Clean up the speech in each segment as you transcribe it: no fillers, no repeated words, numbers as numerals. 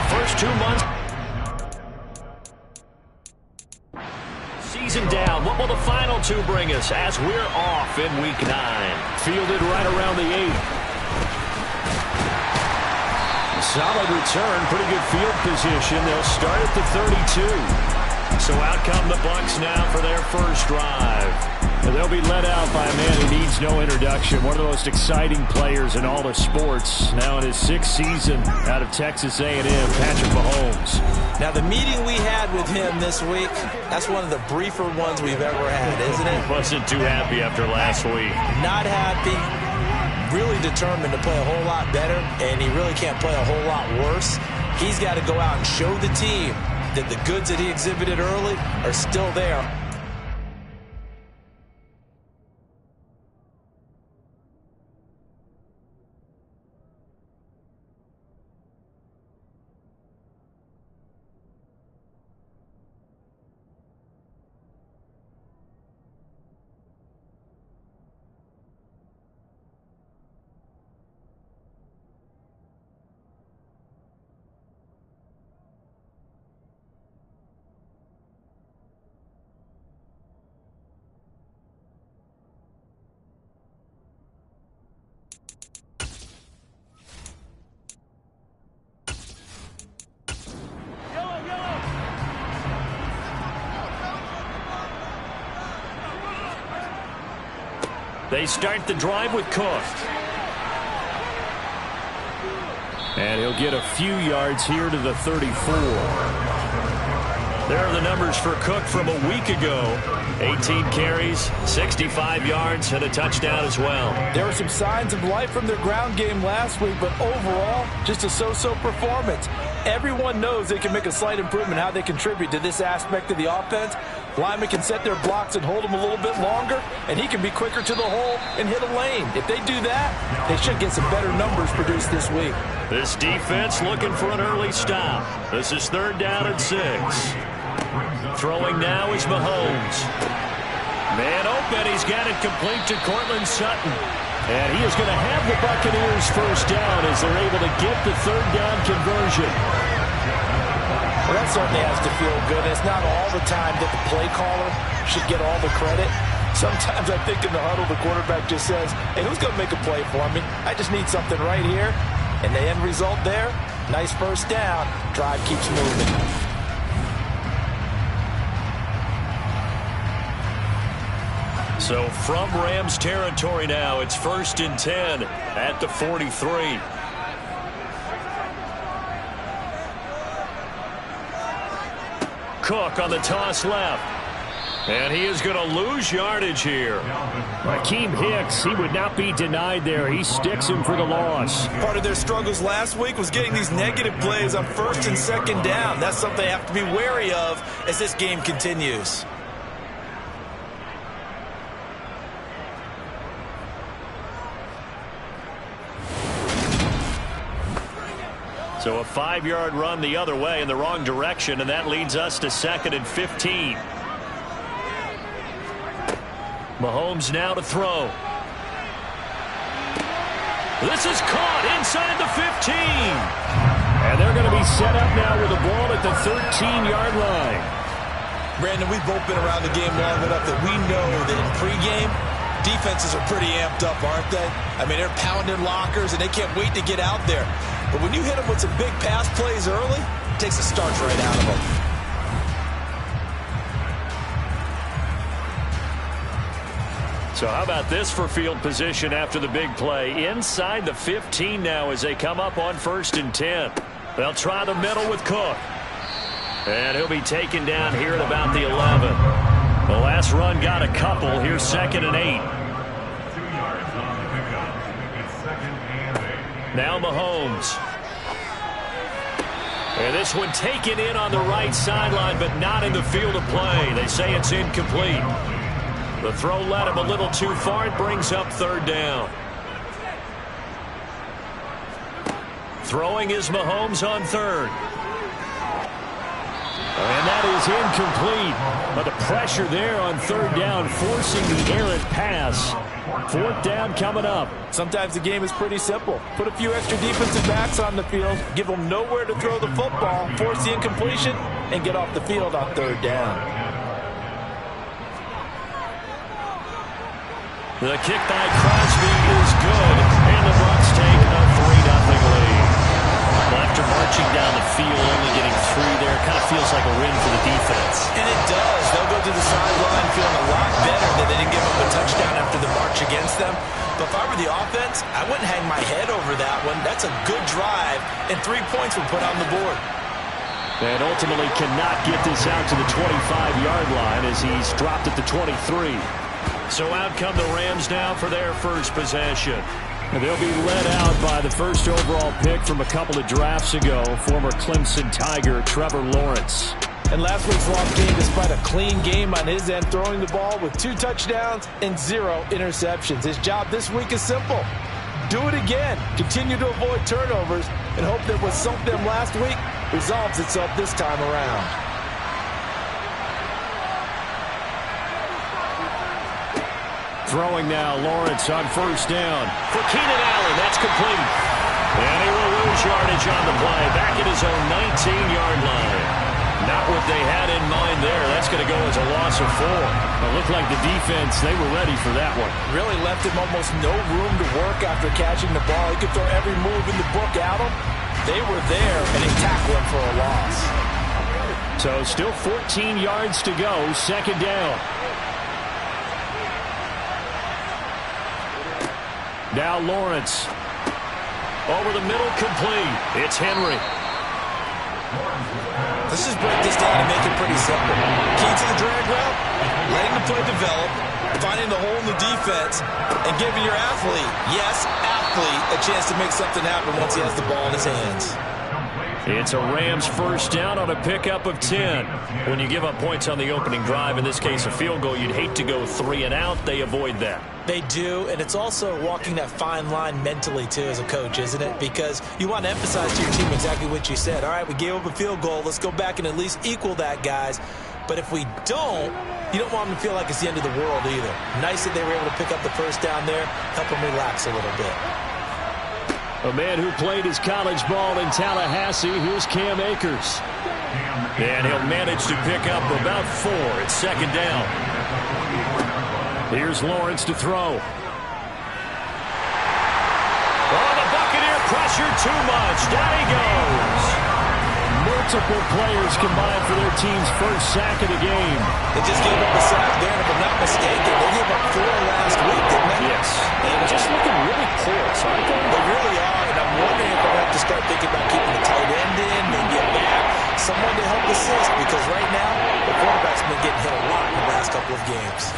the first 2 months. Season down. What will the final 2 bring us as we're off in Week 9? Fielded right around the 8. Solid return. Pretty good field position. They'll start at the 32. So out come the Bucs now for their first drive. And they'll be led out by a man who needs no introduction. One of the most exciting players in all of sports. Now in his 6th season out of Texas A&M, Patrick Mahomes. Now the meeting we had with him this week, that's one of the briefer ones we've ever had, isn't it? Wasn't too happy after last week. Not happy. Really determined to play a whole lot better, and he really can't play a whole lot worse. He's got to go out and show the team that the goods that he exhibited early are still there. They start the drive with Cook. And he'll get a few yards here to the 34. There are the numbers for Cook from a week ago. 18 carries, 65 yards, and a touchdown as well. There were some signs of life from their ground game last week, but overall, just a so-so performance. Everyone knows they can make a slight improvement how they contribute to this aspect of the offense. Linemen can set their blocks and hold them a little bit longer, and he can be quicker to the hole and hit a lane. If they do that, they should get some better numbers produced this week. This defense looking for an early stop. This is 3rd down and 6. Throwing now is Mahomes. Man open, he's got it complete to Cortland Sutton. And he is going to have the Buccaneers first down as they're able to get the 3rd down conversion. Well, that certainly has to feel good. It's not all the time that the play caller should get all the credit. Sometimes I think in the huddle, the quarterback just says, hey, who's going to make a play for me? I just need something right here. And the end result there, nice first down. Drive keeps moving. So from Rams territory now, it's 1st and 10 at the 43. Cook on the toss left. And he is going to lose yardage here. Raheem Hicks, he would not be denied there. He sticks him for the loss. Part of their struggles last week was getting these negative plays on 1st and 2nd down. That's something they have to be wary of as this game continues. So a 5-yard run the other way in the wrong direction, and that leads us to 2nd and 15. Mahomes now to throw. This is caught inside the 15. And they're going to be set up now with the ball at the 13-yard line. Brandon, we've both been around the game long enough that we know that in pregame, defenses are pretty amped up, aren't they? I mean, they're pounding lockers, and they can't wait to get out there. But when you hit them with some big pass plays early, it takes the starch right out of them. So how about this for field position after the big play? Inside the 15 now as they come up on 1st and 10. They'll try the middle with Cook. And he'll be taken down here at about the 11. The last run got a couple. Here's 2nd and 8. Now Mahomes. And this one taken in on the right sideline, but not in the field of play. They say it's incomplete. The throw led him a little too far. It brings up 3rd down. Throwing is Mahomes on 3rd. And that is incomplete. But the pressure there on 3rd down, forcing the errant pass. 4th down coming up. Sometimes the game is pretty simple. Put a few extra defensive backs on the field, give them nowhere to throw the football, force the incompletion, and get off the field on 3rd down. The kick by Crosby is good, and the Bucs take a 3-0 lead. Well, after marching down the field, only getting 3 there, kind of feels like a win for the defense. And it does. They'll go to the sideline feeling a lot better that they didn't give up a touchdown after the march against them. But if I were the offense, I wouldn't hang my head over that one. That's a good drive, and 3 points were put on the board. And ultimately cannot get this out to the 25-yard line as he's dropped at the 23. So out come the Rams now for their first possession. And they'll be led out by the first overall pick from a couple of drafts ago, former Clemson Tiger Trevor Lawrence. And last week's loss came despite a clean game on his end, throwing the ball with 2 touchdowns and 0 interceptions. His job this week is simple. Do it again. Continue to avoid turnovers and hope that what sunk them last week resolves itself this time around. Throwing now, Lawrence on 1st down. For Keenan Allen, that's complete. And he will lose yardage on the play. Back at his own 19-yard line. Not what they had in mind there. That's going to go as a loss of 4. It looked like the defense, they were ready for that one. Really left him almost no room to work after catching the ball. He could throw every move in the book at him. They were there, and he tackled him for a loss. So still 14 yards to go, 2nd down. Now Lawrence. Over the middle, complete. It's Henry. Let's just break this down and make it pretty simple. Key to the drag route, letting the play develop, finding the hole in the defense, and giving your athlete, yes, athlete, a chance to make something happen once he has the ball in his hands. It's a Rams 1st down on a pickup of 10. When you give up points on the opening drive, in this case a field goal, you'd hate to go 3 and out. They avoid that. They do, and it's also walking that fine line mentally, too, as a coach, isn't it? Because you want to emphasize to your team exactly what you said. All right, we gave up a field goal. Let's go back and at least equal that, guys. But if we don't, you don't want them to feel like it's the end of the world either. Nice that they were able to pick up the 1st down there, help them relax a little bit. A man who played his college ball in Tallahassee, here's Cam Akers. And he'll manage to pick up about 4. It's 2nd down. Here's Lawrence to throw. Oh, the Buccaneer pressure too much. Down he goes. Multiple players combined for their team's first sack of the game. They just gave up a sack there, and if I'm not mistaken, they gave up 4 last week, didn't they? Yes. And just looking really porous, aren't they? They really are, and I'm wondering if they'll have to start thinking about keeping the tight end in, maybe a back, someone to help assist, because right now, the quarterback's been getting hit a lot in the last couple of games.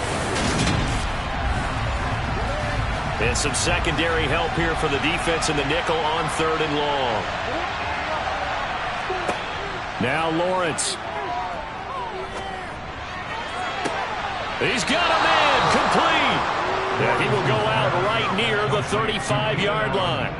And some secondary help here for the defense in the nickel on 3rd and long. Now Lawrence. He's got a man complete. And he will go out right near the 35-yard line.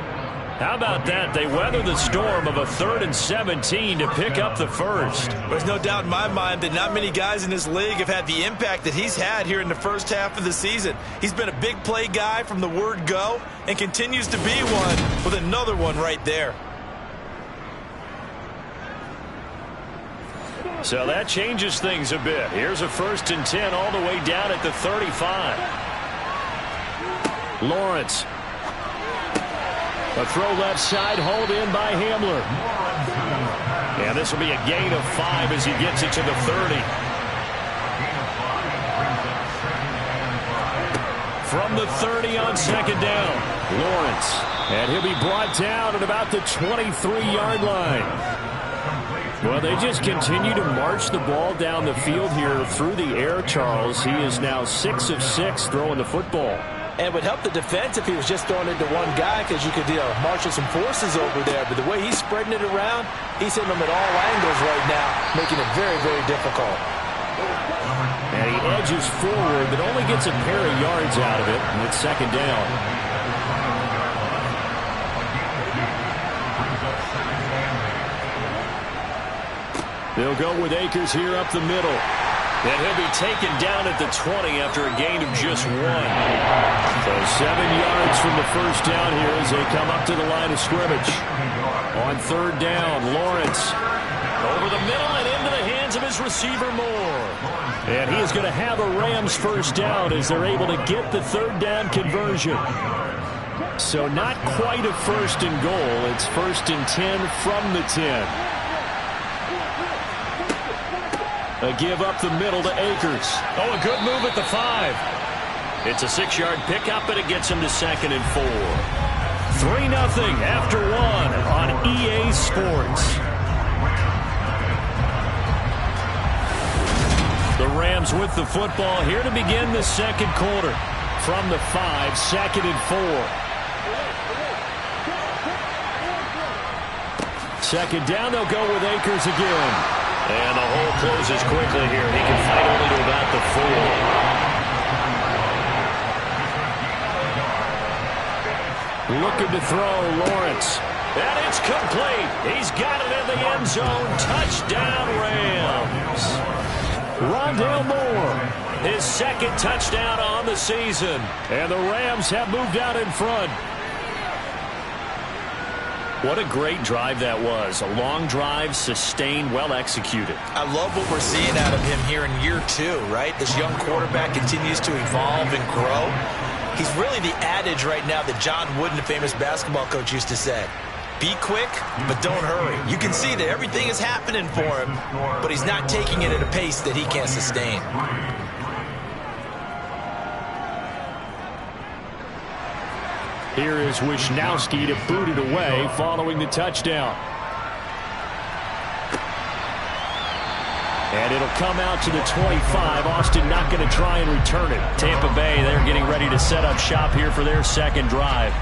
How about that? They weather the storm of a 3rd and 17 to pick up the 1st. There's no doubt in my mind that not many guys in this league have had the impact that he's had here in the first half of the season. He's been a big play guy from the word go and continues to be one with another one right there. So that changes things a bit. Here's a 1st and 10 all the way down at the 35. Lawrence. A throw left side, hauled in by Hamler. And this will be a gain of 5 as he gets it to the 30. From the 30 on 2nd down, Lawrence. And he'll be brought down at about the 23-yard line. Well, they just continue to march the ball down the field here through the air, Charles. He is now 6 of 6 throwing the football. And it would help the defense if he was just throwing into one guy, because you could marshal some forces over there. But the way he's spreading it around, he's hitting them at all angles right now, making it very, very difficult. And he edges forward, but only gets a pair of yards out of it, and it's 2nd down. They'll go with Akers here up the middle. And he'll be taken down at the 20 after a gain of just 1. So 7 yards from the first down here as they come up to the line of scrimmage. On third down, Lawrence over the middle and into the hands of his receiver Moore. And he is going to have a Rams first down as they're able to get the third down conversion. So not quite a first and goal. It's first and 10 from the 10. A give up the middle to Akers. Oh, a good move at the 5. It's a 6-yard pickup, and it gets him to 2nd and 4. 3-0 after 1 on EA Sports. The Rams with the football here to begin the second quarter. From the 5, 2nd and 4. Second down, they'll go with Akers again. And the hole closes quickly here. He can fight only to about the 4. Looking to throw, Lawrence. And it's complete. He's got it in the end zone. Touchdown, Rams. Rondale Moore, his 2nd touchdown on the season. And the Rams have moved out in front. What a great drive that was. A long drive, sustained, well executed. I love what we're seeing out of him here in year 2, right? This young quarterback continues to evolve and grow. He's really the adage right now that John Wooden, the famous basketball coach, used to say. Be quick, but don't hurry. You can see that everything is happening for him, but he's not taking it at a pace that he can't sustain. Here is Wisnowski to boot it away following the touchdown. And it'll come out to the 25. Austin not going to try and return it. Tampa Bay, they're getting ready to set up shop here for their second drive.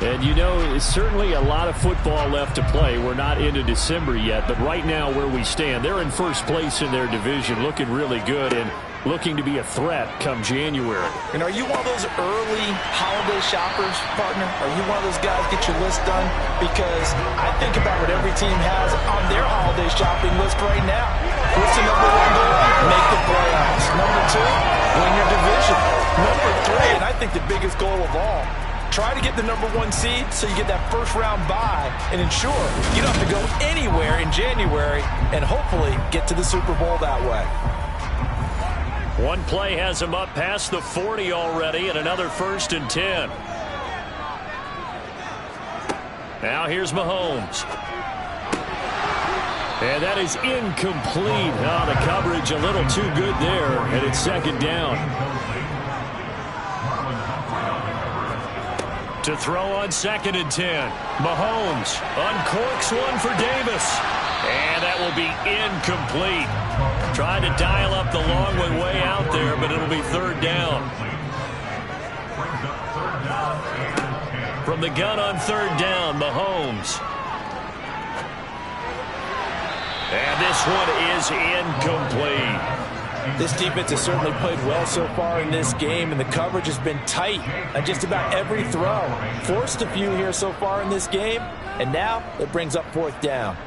And you know, it's certainly a lot of football left to play. We're not into December yet, but right now where we stand, they're in first place in their division, looking really good and looking to be a threat come January. And are you one of those early holiday shoppers, partner? Are you one of those guys get your list done? Because I think about what every team has on their holiday shopping list right now. What's the number 1 goal? Make the playoffs. Number 2, win your division. Number 3, and I think the biggest goal of all, try to get the number 1 seed so you get that first round bye and ensure you don't have to go anywhere in January and hopefully get to the Super Bowl that way. One play has him up past the 40 already and another first and 10. Now here's Mahomes. And that is incomplete. Oh, the coverage a little too good there, and it's second down. To throw on 2nd and 10. Mahomes uncorks one for Davis. And that will be incomplete. Trying to dial up the long one way out there, but it'll be third down. From the gun on third down, Mahomes. And this one is incomplete. This defense has certainly played well so far in this game, and the coverage has been tight on just about every throw. Forced a few here so far in this game, and now it brings up fourth down.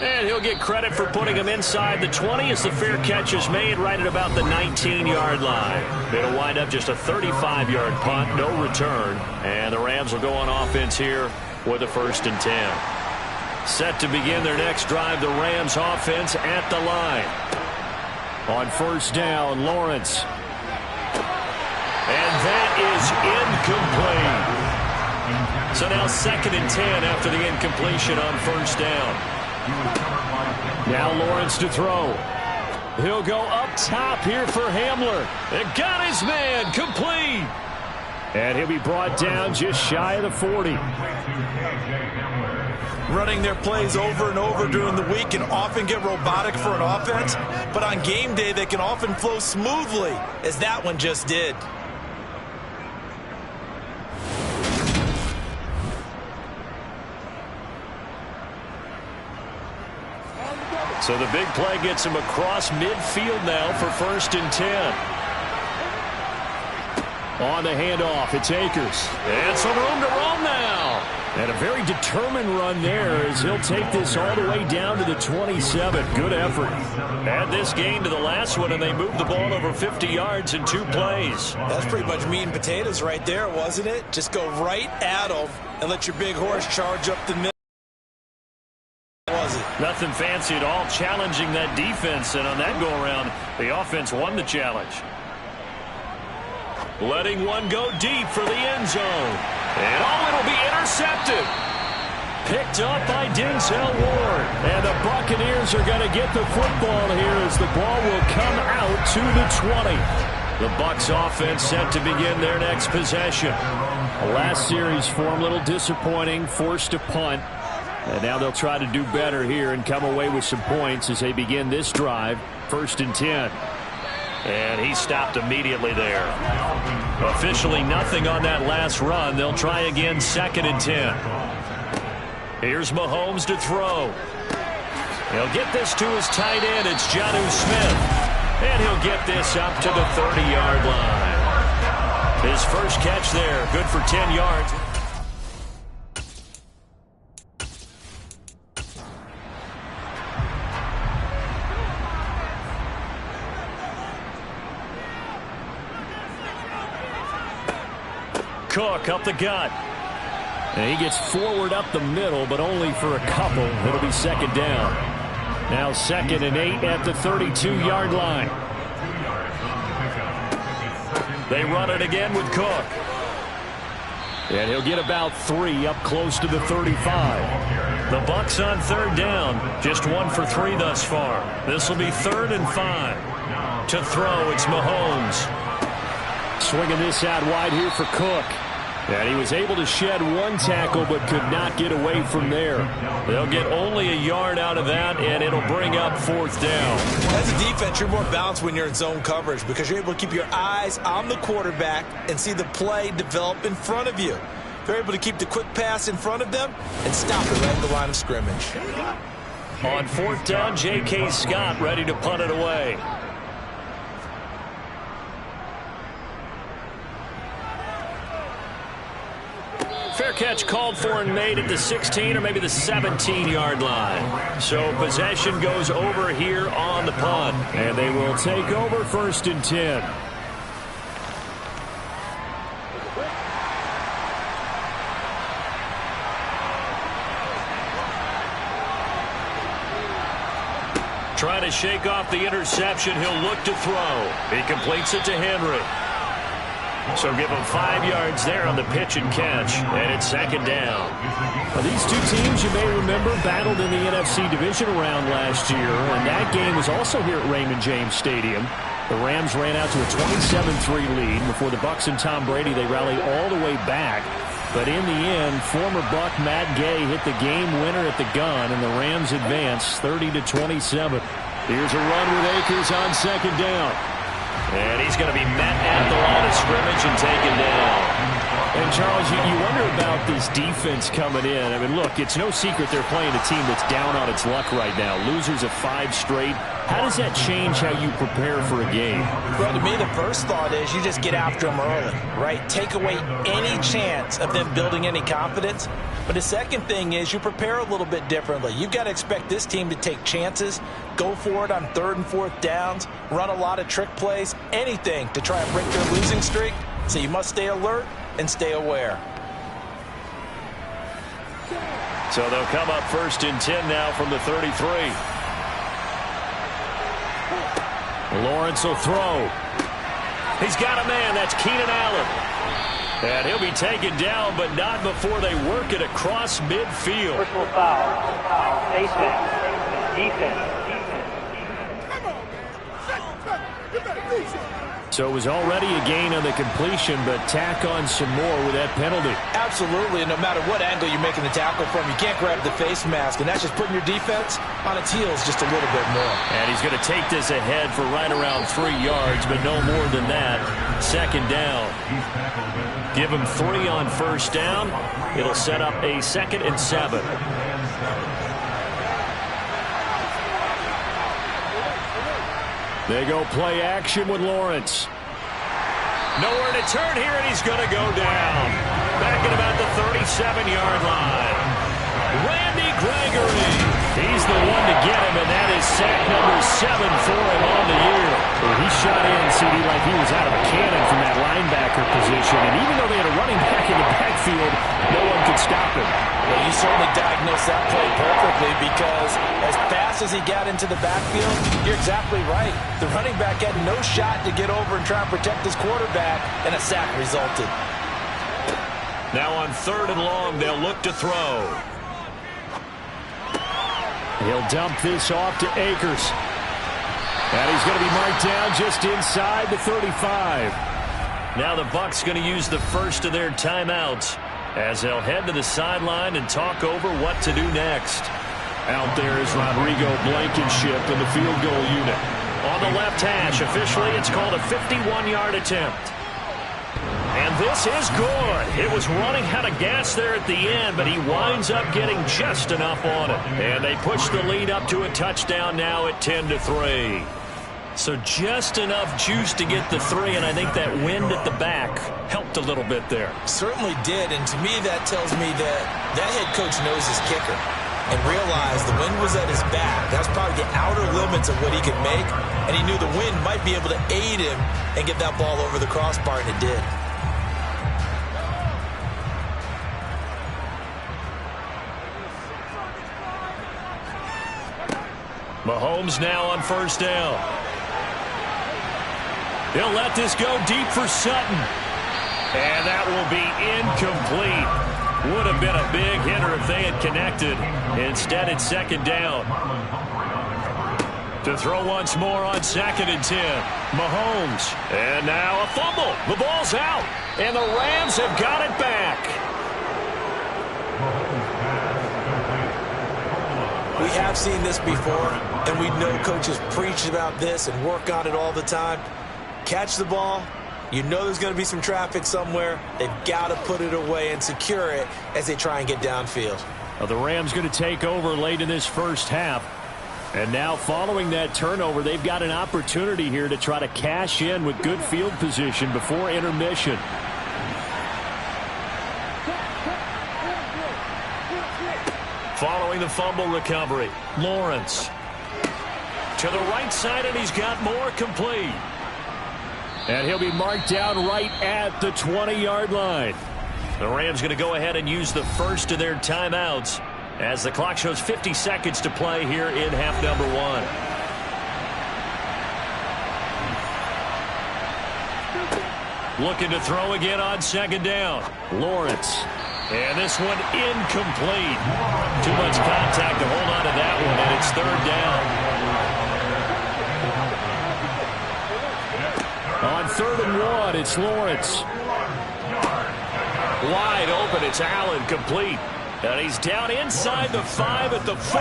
And he'll get credit for putting him inside the 20 as the fair catch is made right at about the 19-yard line. It'll wind up just a 35-yard punt, no return. And the Rams will go on offense here with a 1st and 10. Set to begin their next drive, the Rams offense at the line. On first down, Lawrence. And that is incomplete. So now 2nd and 10 after the incompletion on first down. Now Lawrence to throw. He'll go up top here for Hamler. And got his man, complete. And he'll be brought down just shy of the 40. Running their plays over and over during the week can often get robotic for an offense, but on game day they can often flow smoothly, as that one just did. So the big play gets him across midfield now for 1st and 10. On the handoff, it's Akers. And some room to roam now. And a Very determined run there as he'll take this all the way down to the 27. Good effort. Add this game to the last one, and they moved the ball over 50 yards in 2 plays. That's pretty much meat and potatoes right there, wasn't it? Just go right at them and let your big horse charge up the middle. Was it? Nothing fancy at all, challenging that defense, and on that go-around, the offense won the challenge. Letting one go deep for the end zone. And it'll be intercepted. Picked up by Denzel Ward. And the Buccaneers are going to get the football here as the ball will come out to the 20. The Bucs offense set to begin their next possession. The last series for them, a little disappointing, forced a punt. And now they'll try to do better here and come away with some points as they begin this drive. 1st and 10. And he stopped immediately there. Officially nothing on that last run. They'll try again 2nd and 10. Here's Mahomes to throw. He'll get this to his tight end. It's Jonnu Smith. And he'll get this up to the 30-yard line. His first catch there, good for 10 yards. Cook up the gut. And he gets forward up the middle, but only for a couple. It'll be 2nd down. Now 2nd and 8 at the 32-yard line. They run it again with Cook. And he'll get about 3 up close to the 35. The Bucs on 3rd down. Just 1 for 3 thus far. This will be 3rd and 5. To throw, it's Mahomes. Swinging this out wide here for Cook. And he was able to shed 1 tackle but could not get away from there. They'll get only a yard out of that, and it'll bring up 4th down. As a defense, you're more balanced when you're in zone coverage because you're able to keep your eyes on the quarterback and see the play develop in front of you. They're able to keep the quick pass in front of them and stop it right at the line of scrimmage. On 4th down, J.K. Scott ready to punt it away. Fair catch called for and made at the 16 or maybe the 17-yard line. So possession goes over here on the punt. And they will take over 1st and 10. Trying to shake off the interception. He'll look to throw. He completes it to Henry. So give him 5 yards there on the pitch and catch, and it's 2nd down. Well, these two teams, you may remember, battled in the NFC division round last year, and that game was also here at Raymond James Stadium. The Rams ran out to a 27-3 lead. Before the Bucs and Tom Brady, they rallied all the way back. But in the end, former Buck Matt Gay hit the game winner at the gun, and the Rams advance 30-27. Here's a run with Akers on 2nd down. And he's going to be met at the line of scrimmage and taken down. And, Charles, you wonder about this defense coming in. I mean, look, it's no secret they're playing a team that's down on its luck right now. Losers of 5 straight. How does that change how you prepare for a game? Well, to me, the first thought is you just get after them early, right? Take away any chance of them building any confidence. But the second thing is you prepare a little bit differently. You've got to expect this team to take chances, go for it on 3rd and 4th downs, run a lot of trick plays, anything to try and break their losing streak. So you must stay alert and stay aware. So they'll come up 1st and 10 now from the 33. Lawrence will throw. He's got a man. That's Keenan Allen. And he'll be taken down, but not before they work it across midfield. Personal foul. Face mask. Defense. So it was already a gain on the completion, but tack on some more with that penalty. Absolutely, and no matter what angle you're making the tackle from, you can't grab the face mask, and that's just putting your defense on its heels just a little bit more. And he's going to take this ahead for right around 3 yards, but no more than that. 2nd down. Give him 3 on 1st down. It'll set up a 2nd and 7. They go play action with Lawrence. Nowhere to turn here, and he's going to go down. Back at about the 37-yard line. sack number 7 for him on the year. Well, he shot in, CD, like he was out of a cannon from that linebacker position. And even though they had a running back in the backfield, no one could stop him. Well, you certainly diagnosed that play perfectly, because as fast as he got into the backfield, you're exactly right. The running back had no shot to get over and try and protect his quarterback, and a sack resulted. Now on 3rd and long, they'll look to throw. He'll dump this off to Akers. And he's going to be marked down just inside the 35. Now the Bucs going to use the first of their timeouts as they'll head to the sideline and talk over what to do next. Out there is Rodrigo Blankenship in the field goal unit. On the left hash, officially it's called a 51-yard attempt. And this is good. It was running out of gas there at the end, but he winds up getting just enough on it. And they push the lead up to a touchdown now at 10-3. So just enough juice to get the 3, and I think that wind at the back helped a little bit there. Certainly did, and to me that tells me that head coach knows his kicker and realized the wind was at his back. That's probably the outer limits of what he could make, and he knew the wind might be able to aid him and get that ball over the crossbar, and it did. Mahomes now on 1st down. He'll let this go deep for Sutton. And that will be incomplete. Would have been a big hitter if they had connected. Instead, it's 2nd down. To throw once more on 2nd and 10. Mahomes. And now a fumble. The ball's out. And the Rams have got it back. We have seen this before, and we know coaches preach about this and work on it all the time. Catch the ball. You know there's going to be some traffic somewhere. They've got to put it away and secure it as they try and get downfield. Well, the Rams going to take over late in this first half. And now following that turnover, they've got an opportunity here to try to cash in with good field position before intermission. Following the fumble recovery, Lawrence. To the right side, and he's got more complete. And he'll be marked down right at the 20-yard line. The Rams going to go ahead and use the first of their timeouts as the clock shows 50 seconds to play here in half number 1. Looking to throw again on 2nd down. Lawrence. And this one incomplete. Too much contact to hold on to that one, and it's 3rd down. On 3rd and 1, it's Lawrence. Wide open, it's Allen, complete. And he's down inside the 5 at the 4.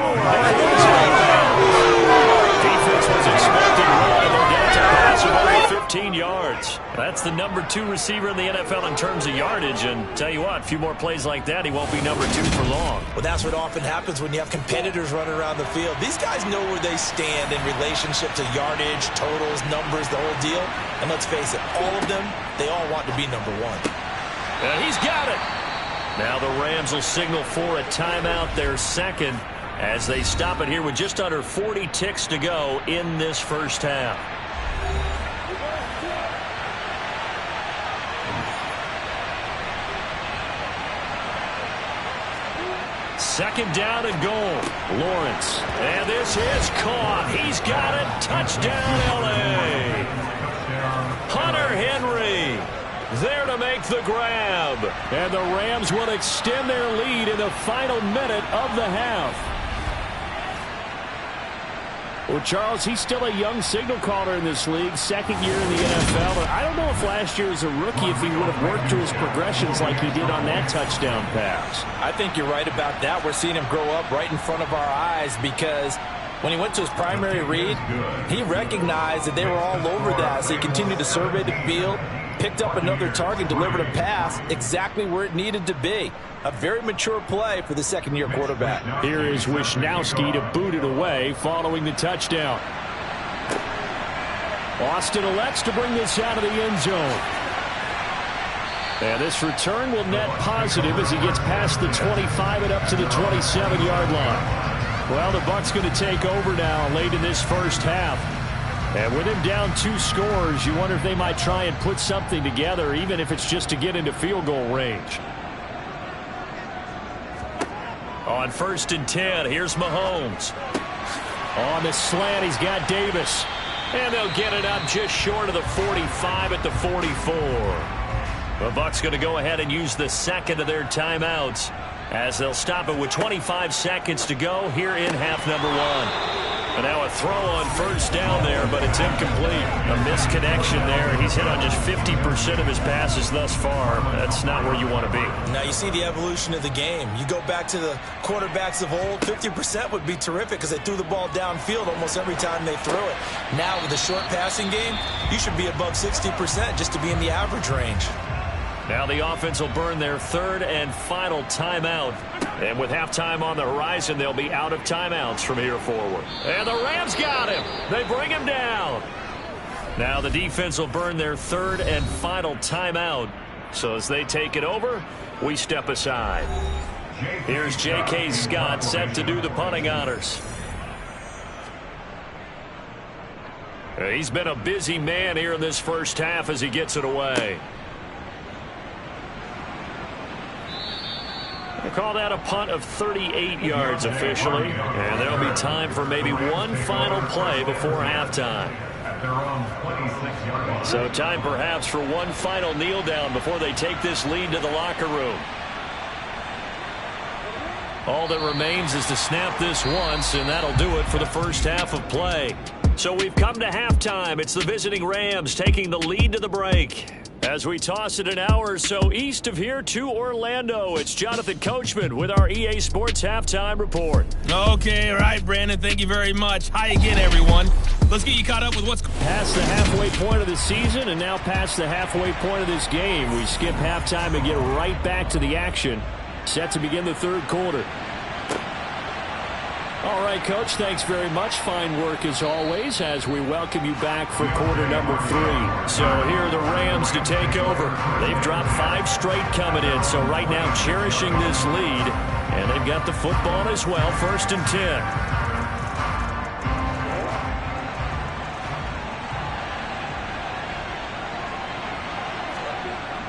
Defense was expecting more. They're down to pass of only 15 yards. That's the number 2 receiver in the NFL in terms of yardage. And tell you what, a few more plays like that, he won't be number 2 for long. Well, that's what often happens when you have competitors running around the field. These guys know where they stand in relationship to yardage, totals, numbers, the whole deal. And let's face it, all of them, they all want to be number 1. And he's got it. Now the Rams will signal for a timeout, their 2nd, as they stop it here with just under 40 ticks to go in this first half. Second down and goal. Lawrence. And this is caught. He's got it. Touchdown, L.A. Hunter Henry there to make the grab. And the Rams will extend their lead in the final minute of the half. Well, Charles, he's still a young signal caller in this league, 2nd year in the NFL. But I don't know if last year as a rookie if he would have worked through his progressions like he did on that touchdown pass. I think you're right about that. We're seeing him grow up right in front of our eyes, because when he went to his primary read, he recognized that they were all over that. So he continued to survey the field, picked up another target, delivered a pass exactly where it needed to be. A very mature play for the 2nd-year quarterback. Here is Wisnowski to boot it away following the touchdown. Austin elects to bring this out of the end zone. And this return will net positive as he gets past the 25 and up to the 27-yard line. Well, the Bucs going to take over now late in this first half. And with him down 2 scores, you wonder if they might try and put something together, even if it's just to get into field goal range. On 1st and 10, here's Mahomes. On the slant, he's got Davis. And they'll get it up just short of the 45 at the 44. The Bucs going to go ahead and use the second of their timeouts as they'll stop it with 25 seconds to go here in half number 1. And now a throw on 1st down there, but it's incomplete. A misconnection there. He's hit on just 50% of his passes thus far. That's not where you want to be. Now you see the evolution of the game. You go back to the quarterbacks of old, 50% would be terrific because they threw the ball downfield almost every time they threw it. Now with the short passing game, you should be above 60% just to be in the average range. Now the offense will burn their 3rd and final timeout. And with halftime on the horizon, they'll be out of timeouts from here forward. And the Rams got him. They bring him down. Now the defense will burn their 3rd and final timeout. So as they take it over, we step aside. Here's J.K. Scott set to do the punting honors. He's been a busy man here in this first half as he gets it away. They call that a punt of 38 yards officially. And there'll be time for maybe one final play before halftime. So time perhaps for one final kneel down before they take this lead to the locker room. All that remains is to snap this once, and that'll do it for the first half of play. So we've come to halftime. It's the visiting Rams taking the lead to the break. As we toss it an hour or so east of here to Orlando, it's Jonathan Coachman with our EA Sports Halftime Report. Okay, all right, Brandon, thank you very much. Hi again, everyone. Let's get you caught up with what's... Past the halfway point of the season and now past the halfway point of this game. We skip halftime and get right back to the action. Set to begin the 3rd quarter. All right, Coach, thanks very much. Fine work as always as we welcome you back for quarter number 3. So here are the Rams to take over. They've dropped 5 straight coming in, so right now cherishing this lead. And they've got the football as well, 1st and 10.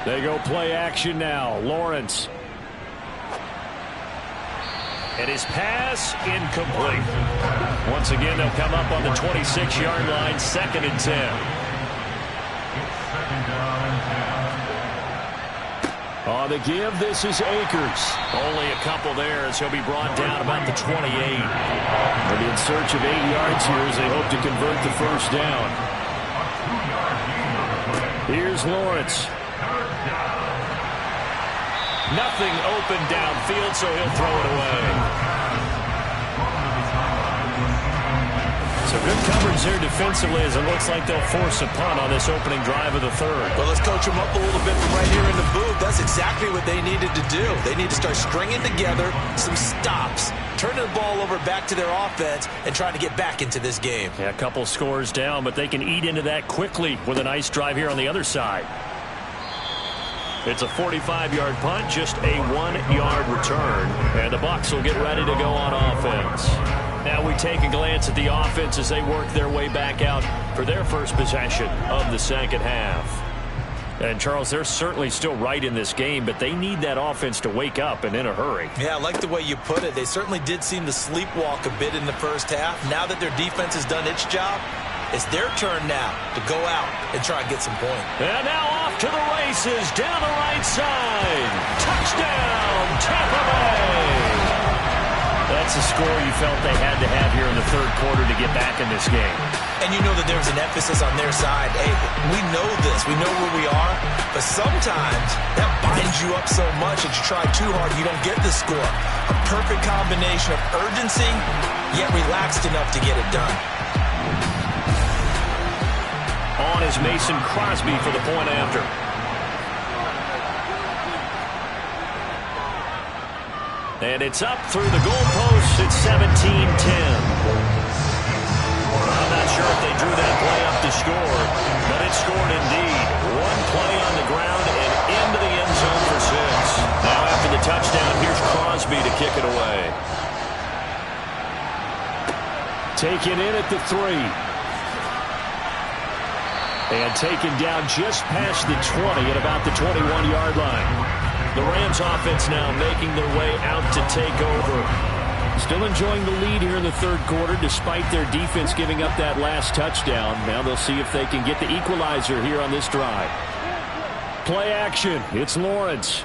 They go play action now. Lawrence. And his pass incomplete. Once again, they'll come up on the 26-yard line, 2nd and 10. On the give, this is Akers. Only a couple there as he'll be brought down about the 28. They'll be in search of 8 yards here as they hope to convert the 1st down. Here's Lawrence. Nothing open downfield, so he'll throw it away. So good coverage there defensively as it looks like they'll force a punt on this opening drive of the 3rd. Well, let's coach them up a little bit from right here in the booth. That's exactly what they needed to do. They need to start stringing together some stops, turning the ball over back to their offense, and trying to get back into this game. Yeah, a couple scores down, but they can eat into that quickly with a nice drive here on the other side. It's a 45-yard punt, just a 1-yard return. And the Bucs will get ready to go on offense. Now we take a glance at the offense as they work their way back out for their first possession of the 2nd half. And, Charles, they're certainly still right in this game, but they need that offense to wake up and in a hurry. Yeah, I like the way you put it. They certainly did seem to sleepwalk a bit in the first half. Now that their defense has done its job, it's their turn now to go out and try and get some points. And now off to the races down the right side. Touchdown, Tampa Bay. That's a score you felt they had to have here in the 3rd quarter to get back in this game. And you know that there was an emphasis on their side. Hey, we know this. We know where we are. But sometimes that binds you up so much that you try too hard, you don't get the score. A perfect combination of urgency, yet relaxed enough to get it done. On is Mason Crosby for the point after. And it's up through the goalpost. It's 17-10. I'm not sure if they drew that play up to score, but it scored indeed. One play on the ground and into the end zone for 6. Now after the touchdown, here's Crosby to kick it away. Taken in at the 3. And taken down just past the 20 at about the 21-yard line. The Rams offense now making their way out to take over. Still enjoying the lead here in the third quarter despite their defense giving up that last touchdown. Now they'll see if they can get the equalizer here on this drive. Play action. It's Lawrence.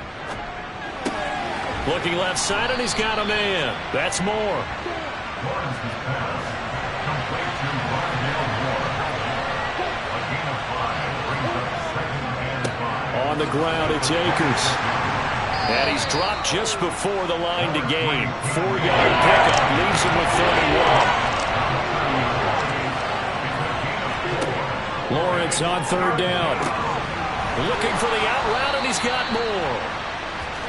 Looking left side, and he's got a man. That's Moore. On the ground, it's Akers. And he's dropped just before the line to gain. 4-yard pickup leaves him with 31. Lawrence on third down. Looking for the out route, and he's got more.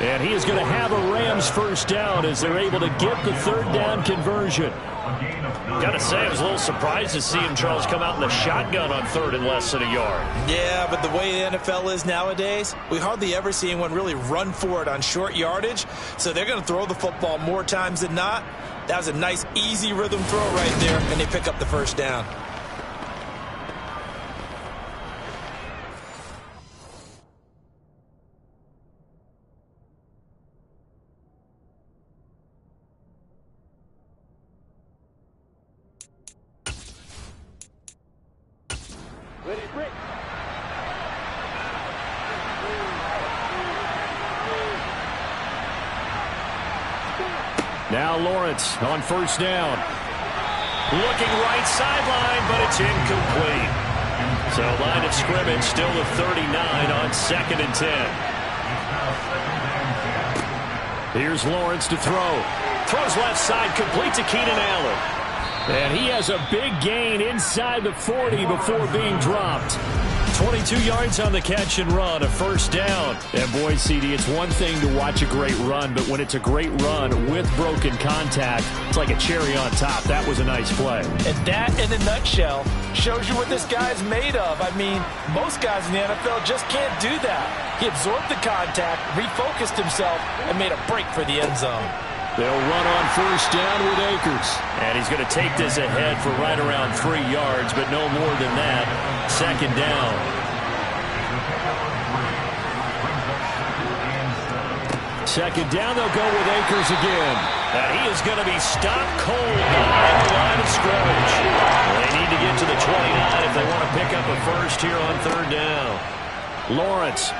And he is going to have a Rams first down as they're able to get the third down conversion. Got to say, I was a little surprised to see him, Charles, come out in the shotgun on third and less than a yard. Yeah, but the way the NFL is nowadays, we hardly ever see anyone really run for it on short yardage. So they're going to throw the football more times than not. That was a nice, easy rhythm throw right there, and they pick up the first down. Now Lawrence on first down. Looking right sideline, but it's incomplete. So line of scrimmage still the 39 on 2nd and 10. Here's Lawrence to throw. Throws left side, complete to Keenan Allen. And he has a big gain inside the 40 before being dropped. 22 yards on the catch and run, a first down. And boy, CD, it's one thing to watch a great run, but when it's a great run with broken contact, it's like a cherry on top. That was a nice play. And that, in a nutshell, shows you what this guy's made of. I mean, most guys in the NFL just can't do that. He absorbed the contact, refocused himself, and made a break for the end zone. They'll run on first down with Akers. And he's going to take this ahead for right around 3 yards, but no more than that. Second down. Second down, they'll go with Akers again. And he is going to be stopped cold at the line of scrimmage. They need to get to the 29 if they want to pick up a first here on third down. Lawrence.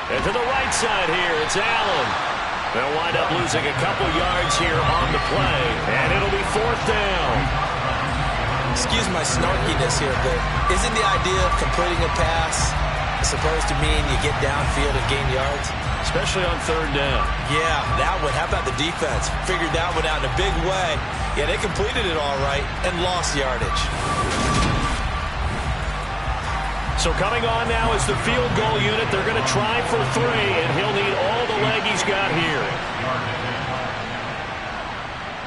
And to the right side here, it's Allen. They'll wind up losing a couple yards here on the play, and it'll be fourth down. Excuse my snarkiness here, but isn't the idea of completing a pass supposed to mean you get downfield and gain yards? Especially on third down. Yeah, that one. How about the defense? Figured that one out in a big way. Yeah, they completed it all right and lost yardage. So coming on now is the field goal unit. They're going to try for 3, and he'll need all the leg he's got here.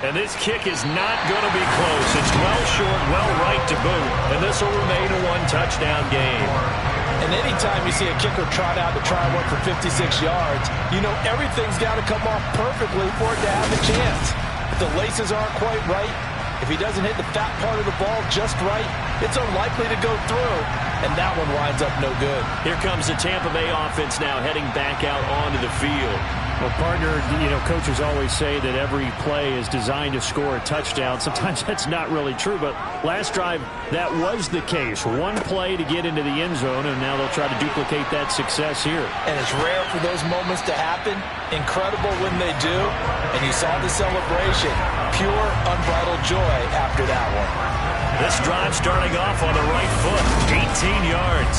And this kick is not going to be close. It's well short, well right to boot, and this will remain a one-touchdown game. And anytime you see a kicker trot out to try one for 56 yards, you know everything's got to come off perfectly for it to have a chance. If the laces aren't quite right, if he doesn't hit the fat part of the ball just right, it's unlikely to go through. And that one winds up no good. Here comes the Tampa Bay offense now heading back out onto the field. Well, partner, you know, coaches always say that every play is designed to score a touchdown. Sometimes that's not really true, but last drive, that was the case. One play to get into the end zone, and now they'll try to duplicate that success here. And it's rare for those moments to happen. Incredible when they do. And you saw the celebration. Pure, unbridled joy after that one. This drive starting off on the right foot, 18 yards.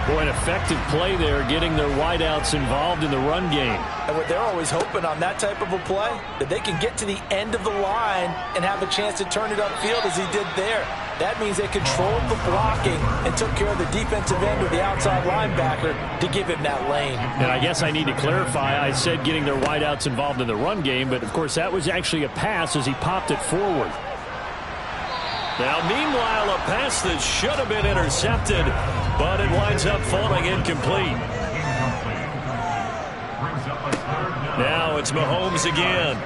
Boy, an effective play there, getting their wideouts involved in the run game. And what they're always hoping on that type of a play, that they can get to the end of the line and have a chance to turn it upfield as he did there. That means they controlled the blocking and took care of the defensive end or the outside linebacker to give him that lane. And I guess I need to clarify, I said getting their wideouts involved in the run game, but of course that was actually a pass as he popped it forward. Now, meanwhile, a pass that should have been intercepted, but it winds up falling incomplete. Now it's Mahomes again.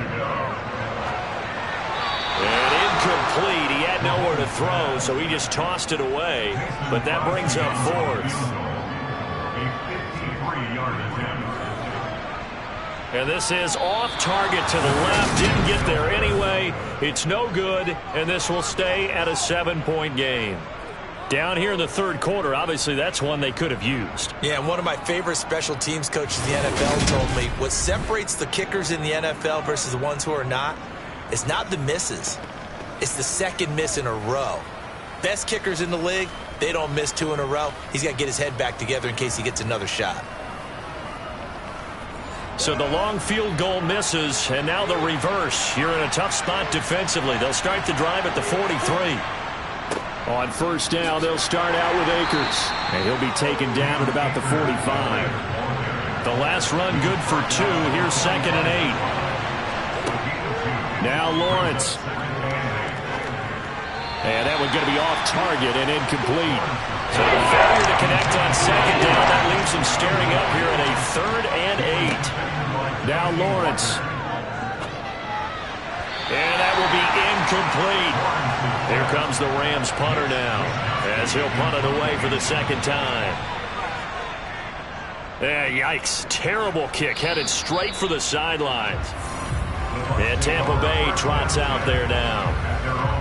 And incomplete. He had nowhere to throw, so he just tossed it away. But that brings up fourth. And this is off target to the left. Didn't get there anyway. It's no good, and this will stay at a 7-point game. Down here in the third quarter, obviously that's one they could have used. Yeah, and one of my favorite special teams coaches in the NFL told me what separates the kickers in the NFL versus the ones who are not, it's not the misses. It's the second miss in a row. Best kickers in the league, they don't miss 2 in a row. He's got to get his head back together in case he gets another shot. So the long field goal misses, and now the reverse. You're in a tough spot defensively. They'll start the drive at the 43. On first down, they'll start out with Akers. And he'll be taken down at about the 45. The last run good for 2. Here's 2nd and 8. Now Lawrence. And that one's going to be off target and incomplete. So the failure to connect on 2nd down, that leaves him staring up here at a 3rd and 8. Now Lawrence. And that will be incomplete. Here comes the Rams punter now, as he'll punt it away for the 2nd time. Yikes. Terrible kick, headed straight for the sidelines. And Tampa Bay trots out there now.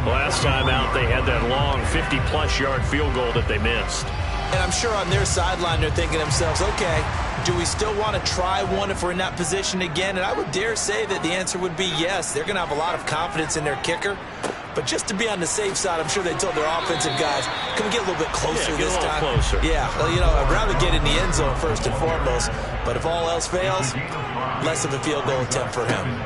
Last time out, they had that long 50-plus yard field goal that they missed. And I'm sure on their sideline they're thinking to themselves, okay, do we still want to try one if we're in that position again? And I would dare say that the answer would be yes. They're going to have a lot of confidence in their kicker. But just to be on the safe side, I'm sure they told their offensive guys, can we get a little bit closer this time? Closer. Yeah, well, you know, I'd rather get in the end zone first and foremost. But if all else fails, less of a field goal attempt for him.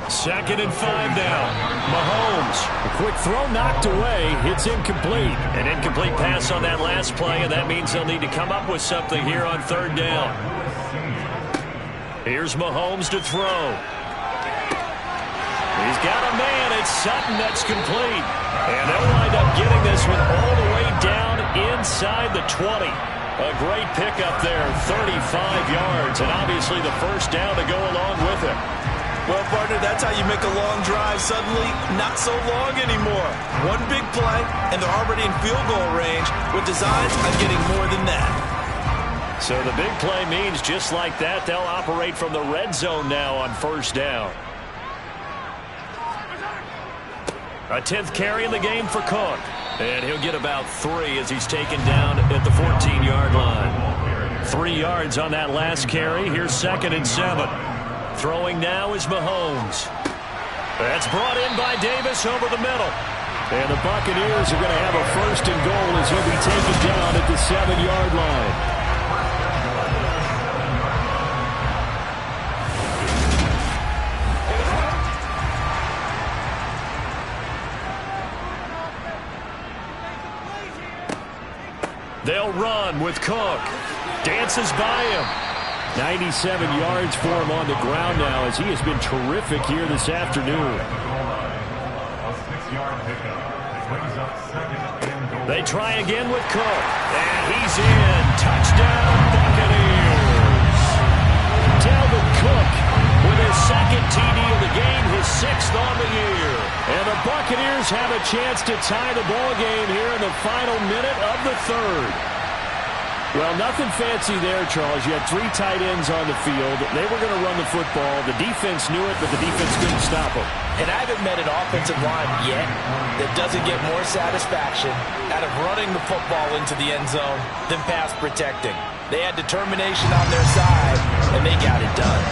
2nd and 5 now. Mahomes. A quick throw knocked away. It's incomplete. An incomplete pass on that last play, and that means they'll need to come up with something here on 3rd down. Here's Mahomes to throw. He's got a man. It's Sutton that's complete. And they'll wind up getting this one all the way down inside the 20. A great pickup there, 35 yards, and obviously the first down to go along with it. Well, partner, that's how you make a long drive suddenly not so long anymore. One big play, and they're already in field goal range with designs on getting more than that. So the big play means just like that, they'll operate from the red zone now on first down. A 10th carry in the game for Cook. And he'll get about 3 as he's taken down at the 14-yard line. 3 yards on that last carry. Here's 2nd and 7. Throwing now is Mahomes. That's brought in by Davis over the middle. And the Buccaneers are going to have a 1st and goal as he'll be taken down at the 7-yard line. They'll run with Cook. Dances by him. 97 yards for him on the ground now as he has been terrific here this afternoon. They try again with Cook. And he's in. Touchdown, Buccaneers. Dalvin Cook with his 2nd TD of the game, his 6th on the year. And the Buccaneers have a chance to tie the ball game here in the final minute of the 3rd. Well, nothing fancy there, Charles. You had 3 tight ends on the field. They were going to run the football. The defense knew it, but the defense couldn't stop them. And I haven't met an offensive line yet that doesn't get more satisfaction out of running the football into the end zone than pass protecting. They had determination on their side, and they got it done.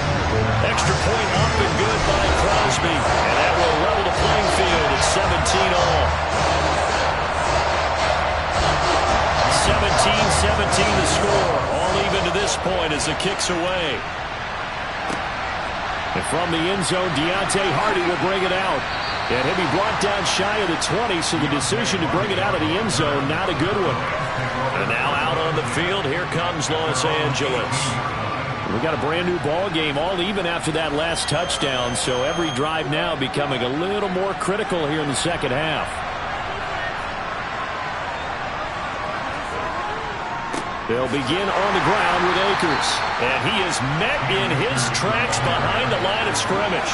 Extra point up and good by Crosby. And that will level the playing field at 17 all. 17-17 the score. All even to this point as the kick's away. And from the end zone, Deontay Hardy will bring it out. And he'll be brought down shy of the 20, so the decision to bring it out of the end zone, not a good one. And now out on the field, here comes Los Angeles. We got a brand new ball game, all even after that last touchdown, so every drive now becoming a little more critical here in the second half. They'll begin on the ground with Akers. And he is met in his tracks behind the line of scrimmage.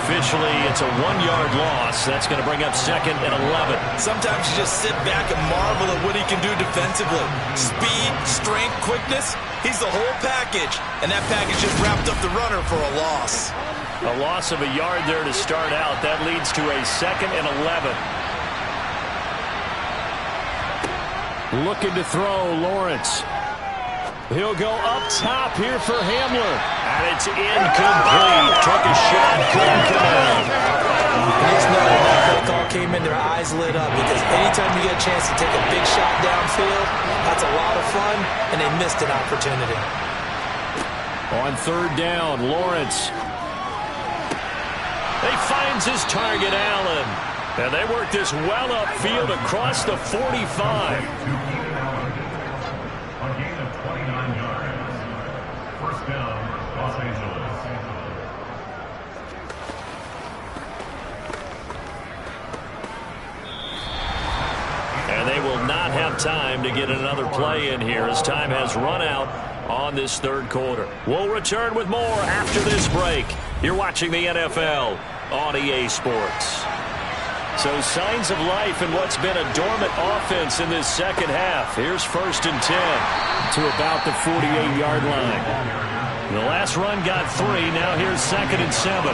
Officially, it's a 1-yard loss. That's going to bring up 2nd and 11. Sometimes you just sit back and marvel at what he can do defensively. Speed, strength, quickness. He's the whole package. And that package just wrapped up the runner for a loss. A loss of a yard there to start out. That leads to a 2nd and 11. Looking to throw, Lawrence. He'll go up top here for Hamler. And it's incomplete. Took a shot, couldn't connect. Just know when that play call came in, their eyes lit up, because anytime you get a chance to take a big shot downfield, that's a lot of fun, and they missed an opportunity. On 3rd down, Lawrence. He finds his target, Allen. And they work this well upfield across the 45. And they will not have time to get another play in here as time has run out on this 3rd quarter. We'll return with more after this break. You're watching the NFL on EA Sports. So signs of life in what's been a dormant offense in this 2nd half. Here's 1st and 10 to about the 48-yard line. The last run got 3. Now here's 2nd and 7.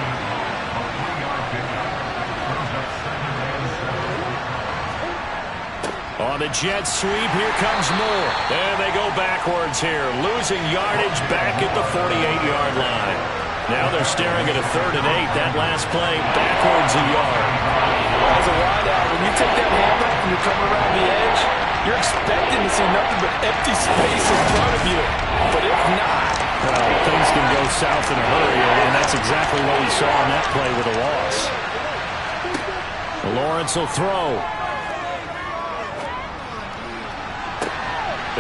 On the jet sweep, here comes Moore. And they go backwards here, losing yardage back at the 48-yard line. Now they're staring at a 3rd and 8. That last play, backwards a yard. As a wideout, when you take that hand off and you come around the edge, you're expecting to see nothing but empty space in front of you. But if not, well, things can go south in a hurry, and that's exactly what we saw on that play with a loss. Lawrence will throw.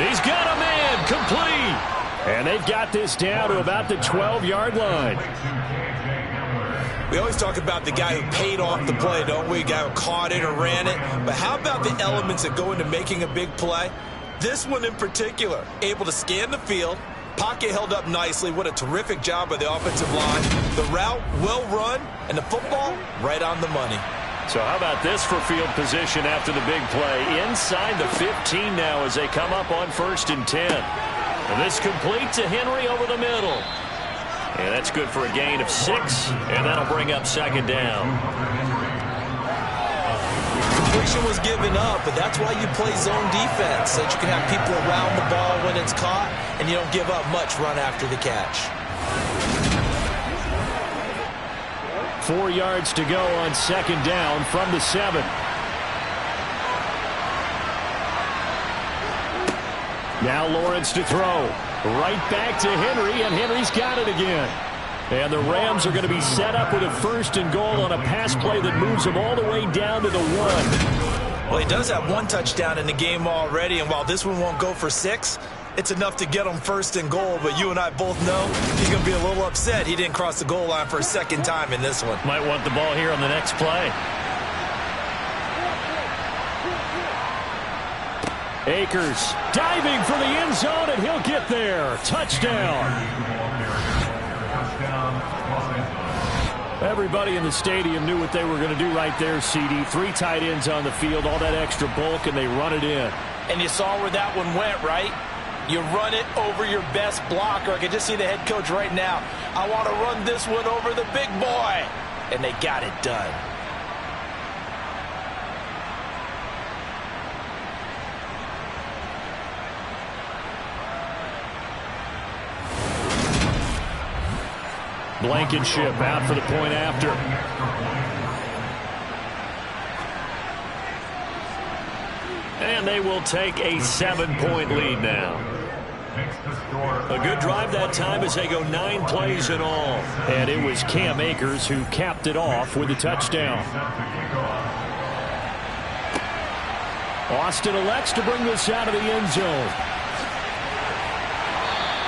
He's got a man, complete. And they've got this down to about the 12-yard line. we always talk about the guy who paid off the play, don't we? The guy who caught it or ran it. But how about the elements that go into making a big play? This one in particular, able to scan the field, pocket held up nicely. What a terrific job by the offensive line. The route well run, and the football right on the money. So how about this for field position after the big play? Inside the 15 now as they come up on 1st and 10. And this complete to Henry over the middle. And that's good for a gain of 6, and that'll bring up 2nd down. Completion was given up, but that's why you play zone defense, so that you can have people around the ball when it's caught, and you don't give up much run after the catch. 4 yards to go on 2nd down from the 7. Now Lawrence to throw. Right back to Henry, and Henry's got it again. And the Rams are going to be set up with a 1st and goal on a pass play that moves them all the way down to the 1. Well, he does have 1 touchdown in the game already, and while this one won't go for 6, it's enough to get him 1st and goal. But you and I both know he's going to be a little upset he didn't cross the goal line for a 2nd time in this one. Might want the ball here on the next play. Akers diving for the end zone, and he'll get there. Touchdown. Everybody in the stadium knew what they were going to do right there, CD. 3 tight ends on the field, all that extra bulk, and they run it in. And you saw where that one went, right? You run it over your best blocker. I can just see the head coach right now. I want to run this one over the big boy. And they got it done. Blankenship out for the point after. And they will take a 7-point lead now. A good drive that time as they go 9 plays in all. And it was Cam Akers who capped it off with a touchdown. Austin elects to bring this out of the end zone.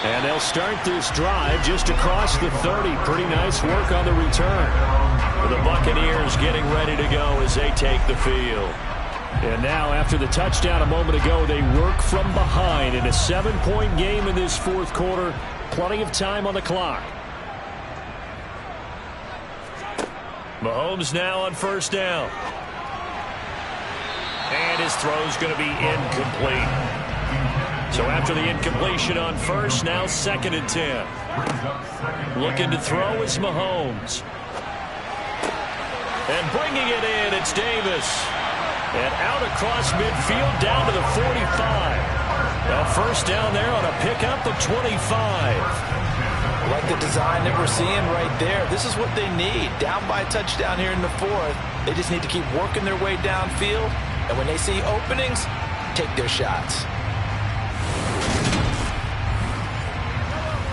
And they'll start this drive just across the 30. Pretty nice work on the return. The Buccaneers getting ready to go as they take the field. And now, after the touchdown a moment ago, they work from behind in a 7-point game in this fourth quarter. Plenty of time on the clock. Mahomes now on first down. And his throw's going to be incomplete. So after the incompletion on first, now 2nd and 10. Looking to throw is Mahomes. And bringing it in, it's Davis. And out across midfield down to the 45. Now first down there on a pickup of 25. Like the design that we're seeing right there. This is what they need. Down by a touchdown here in the fourth. They just need to keep working their way downfield. And when they see openings, take their shots.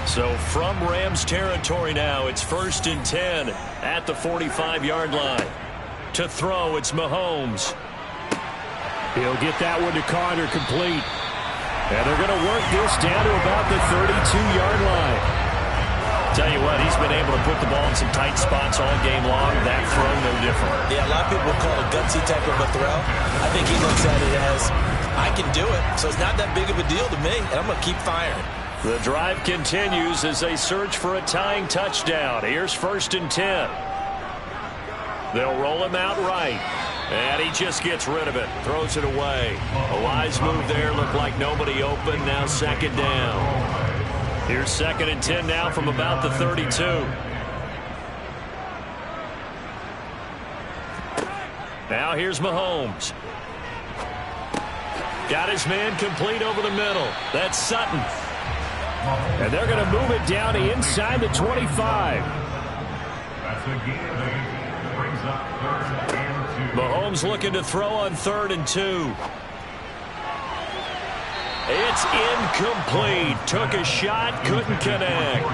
So from Rams territory now, it's 1st and 10 at the 45-yard line. To throw, it's Mahomes. He'll get that one to Carter, complete. And they're going to work this down to about the 32-yard line. Tell you what, he's been able to put the ball in some tight spots all game long. That throw, no different. Yeah, a lot of people would call it a gutsy type of a throw. I think he looks at it as, I can do it, so it's not that big of a deal to me, and I'm going to keep firing. The drive continues as they search for a tying touchdown. Here's 1st and 10. They'll roll him out right. And he just gets rid of it. Throws it away. A wise move there. Looked like nobody open. Now 2nd down. Here's 2nd and 10 now from about the 32. Now here's Mahomes. Got his man complete over the middle. That's Sutton. And they're going to move it down to inside the 25. Mahomes looking to throw on 3rd and 2. It's incomplete. Took a shot, couldn't connect.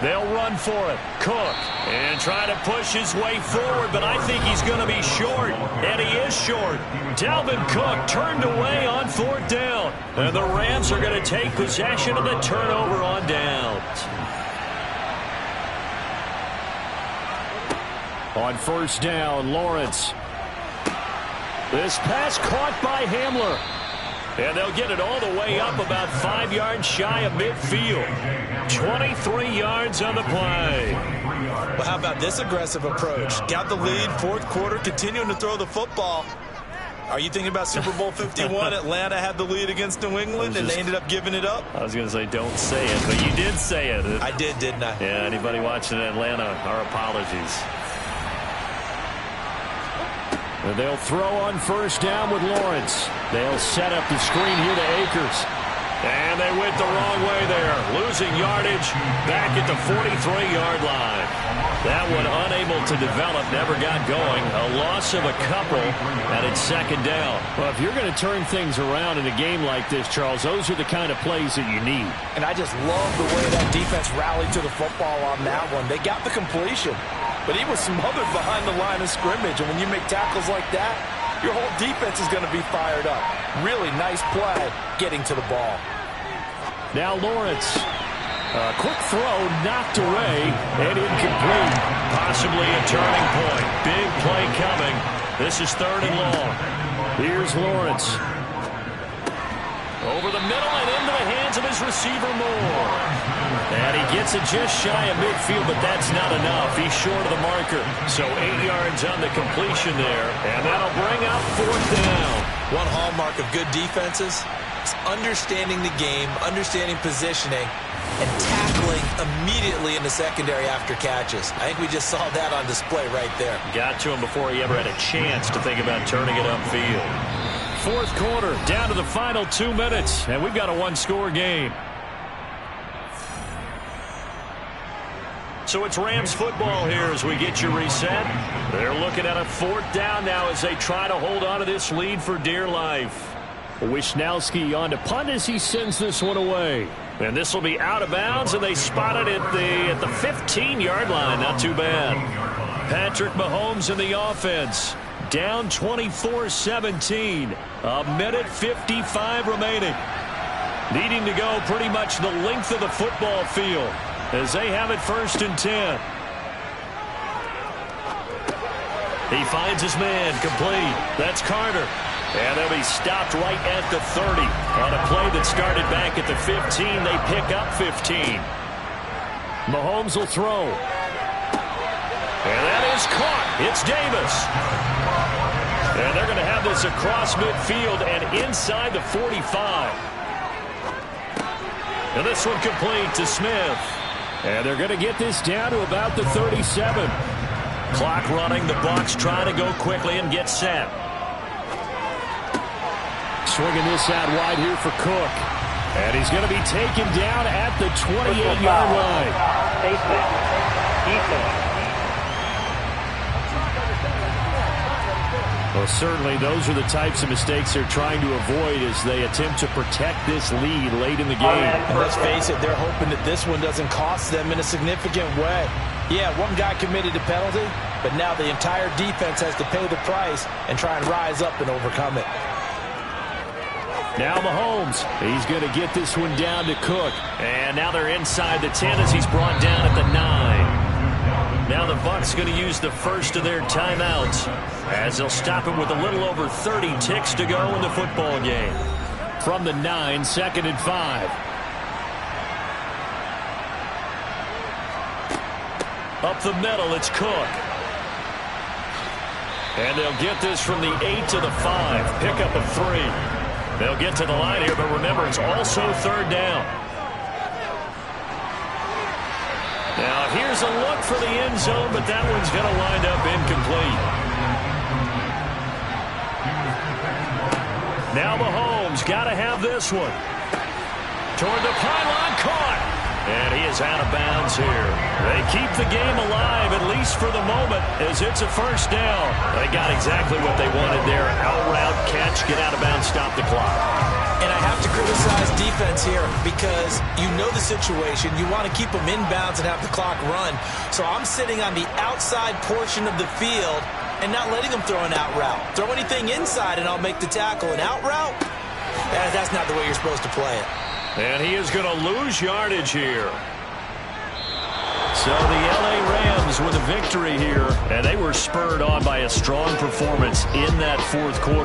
They'll run for it. Cook. And try to push his way forward, but I think he's going to be short. And he is short. Dalvin Cook turned away on 4th down. And the Rams are going to take possession of the turnover on downs. On first down, Lawrence. This pass caught by Hamler. And they'll get it all the way up about 5 yards shy of midfield. 23 yards on the play. Well, how about this aggressive approach? Got the lead, fourth quarter, continuing to throw the football. Are you thinking about Super Bowl 51? Atlanta had the lead against New England, and they ended up giving it up? I was going to say, don't say it, but you did say it. I did, didn't I? Yeah, anybody watching Atlanta, our apologies. And they'll throw on first down with Lawrence. They'll set up the screen here to Akers. And they went the wrong way there. Losing yardage back at the 43-yard line. That one unable to develop, never got going. A loss of a couple, and it's 2nd down. Well, if you're going to turn things around in a game like this, Charles, those are the kind of plays that you need. And I just love the way that defense rallied to the football on that one. They got the completion, but he was smothered behind the line of scrimmage. And when you make tackles like that, your whole defense is going to be fired up. Really nice play getting to the ball. Now Lawrence. A quick throw knocked away and incomplete. Possibly a turning point. Big play coming. This is 3rd and long. Here's Lawrence. Over the middle and into the hands of his receiver Moore. And he gets it just shy of midfield, but that's not enough. He's short of the marker. So 8 yards on the completion there. And that'll bring up 4th down. One hallmark of good defenses is understanding the game, understanding positioning, and tackling immediately in the secondary after catches. I think we just saw that on display right there. Got to him before he ever had a chance to think about turning it upfield. Fourth quarter, down to the final 2 minutes, and we've got a one-score game. So it's Rams football here as we get you reset. They're looking at a 4th down now as they try to hold on to this lead for dear life. Wisnowski on to punt as he sends this one away. And this will be out of bounds, and they spot it at the 15-yard line. Not too bad. Patrick Mahomes in the offense. Down 24-17. A minute 55 remaining. Needing to go pretty much the length of the football field. as they have it 1st and 10. He finds his man, complete. That's Carter. And they'll be stopped right at the 30. On a play that started back at the 15, they pick up 15. Mahomes will throw. And that is caught. It's Davis. And they're going to have this across midfield and inside the 45. And this one complete to Smith. And they're going to get this down to about the 37. Clock running. The Bucs trying to go quickly and get set. Swinging this out wide here for Cook. And he's going to be taken down at the 28-yard line. Well, certainly those are the types of mistakes they're trying to avoid as they attempt to protect this lead late in the game. And let's face it, they're hoping that this one doesn't cost them in a significant way. Yeah, one guy committed a penalty, but now the entire defense has to pay the price and try and rise up and overcome it. Now Mahomes, he's going to get this one down to Cook. And now they're inside the 10 as he's brought down at the 9. Now the Bucs going to use the first of their timeouts as they'll stop him with a little over 30 ticks to go in the football game. From the 9, 2nd and 5. Up the middle, it's Cook. And they'll get this from the 8 to the 5. Pick up a 3. They'll get to the line here, but remember, it's also 3rd down. Now, here's a look for the end zone, but that one's going to wind up incomplete. Now Mahomes got to have this one. Toward the pylon, caught. And he is out of bounds here. They keep the game alive, at least for the moment, as it's a 1st down. They got exactly what they wanted there. Out route, catch, get out of bounds, stop the clock. And I have to criticize defense here because you know the situation. You want to keep them in bounds and have the clock run. So I'm sitting on the outside portion of the field and not letting them throw an out route. Throw anything inside and I'll make the tackle. An out route? That's not the way you're supposed to play it. And he is going to lose yardage here. So the L.A. Rams with a victory here. And they were spurred on by a strong performance in that 4th quarter.